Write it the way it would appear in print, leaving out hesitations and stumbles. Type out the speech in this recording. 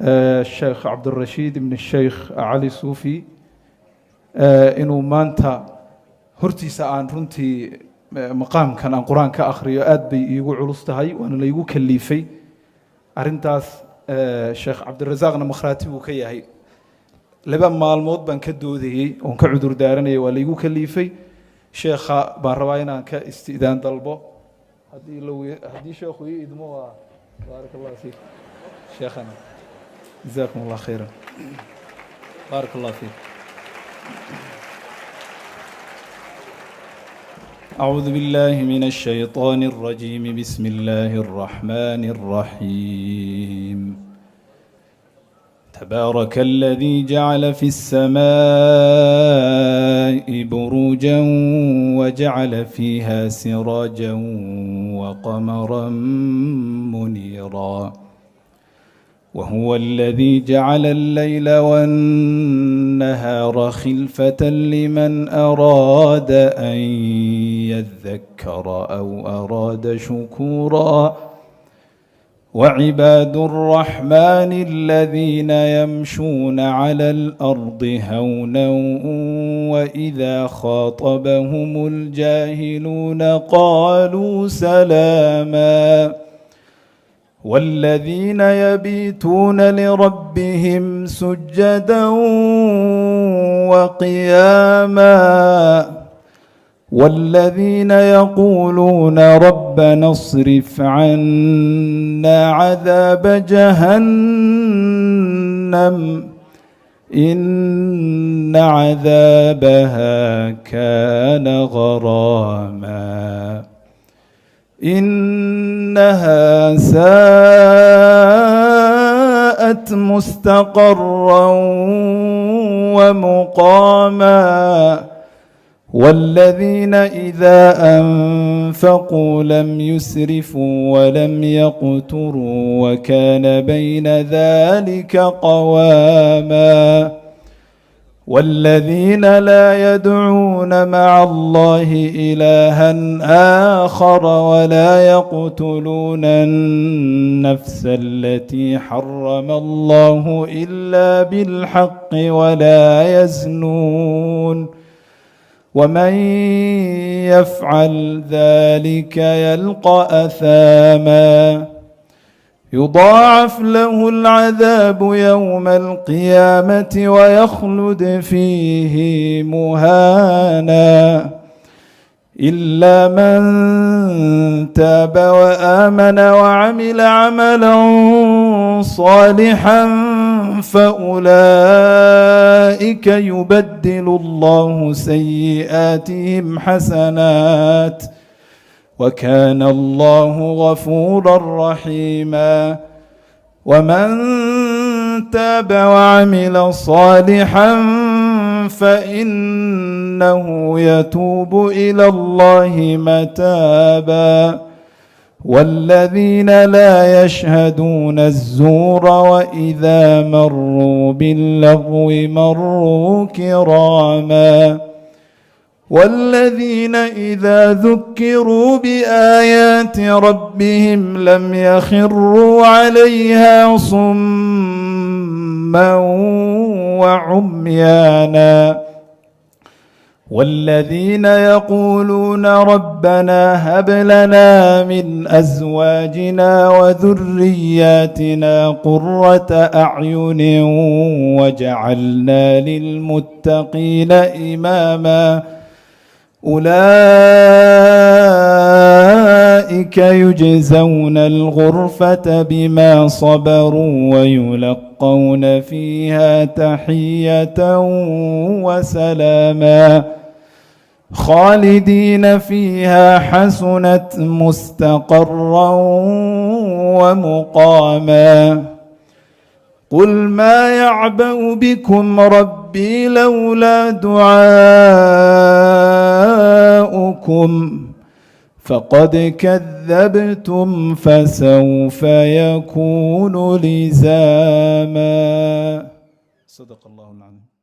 الشيخ عبد الرشيد بن الشيخ علي صوفي inuu maanta hortiisa aan runtii maqaamkan aan quraan ka akhriyo aad bay iigu culus tahay waana la igu kaliifay arintaas sheekh Cabdirasaaqna makhraati uu ka yahay laba maalmood baan ka doodayay oo ka cudur daaranay waa la igu kaliifay sheekha baan rabaa inaan ka istiidaan dalbo hadii sheekhu idmo waa barakallahu fiik sheekhana jazakumullahu khairan barakallahu fiik أعوذ بالله من الشيطان الرجيم بسم الله الرحمن الرحيم تبارك الذي جعل في السماء بروجا وجعل فيها سراجا وقمرا منيرا وهو الذي جعل الليل والنهار خلفة لمن أراد أن يذكر أو أراد شكورا وعباد الرحمن الذين يمشون على الأرض هونا وإذا خاطبهم الجاهلون قالوا سلاما والذين يبيتون لربهم سجدا وقياما والذين يقولون ربنا اصرف عنا عذاب جهنم إن عذابها كان غراما إنها ساءت مستقرا ومقاما والذين إذا أنفقوا لم يسرفوا ولم يقتروا وكان بين ذلك قواما والذين لا يدعون مع الله إلها آخر ولا يقتلون النفس التي حرم الله إلا بالحق ولا يزنون ومن يفعل ذلك يلقى أثاما يضاعف له العذاب يوم القيامة ويخلد فيه مهانا إلا من تاب وآمن وعمل عملا صالحا فأولئك يبدل الله سيئاتهم حسنات وكان الله غفورا رحيما ومن تاب وعمل صالحا فإنه يتوب إلى الله متابا والذين لا يشهدون الزور وإذا مروا باللغو مروا كراما والذين إذا ذكروا بآيات ربهم لم يخروا عليها صما وعميانا والذين يقولون ربنا هب لنا من أزواجنا وذرياتنا قرة أعين وجعلنا للمتقين إماما أولئك يجزون الغرفة بما صبروا ويلقون فيها تحية وسلاما خالدين فيها حسنت مستقرا ومقاما قل ما يعبأ بكم ربي لولا دعاؤكم فقد كذبتم فسوف يكون لزاما صدق الله العظيم.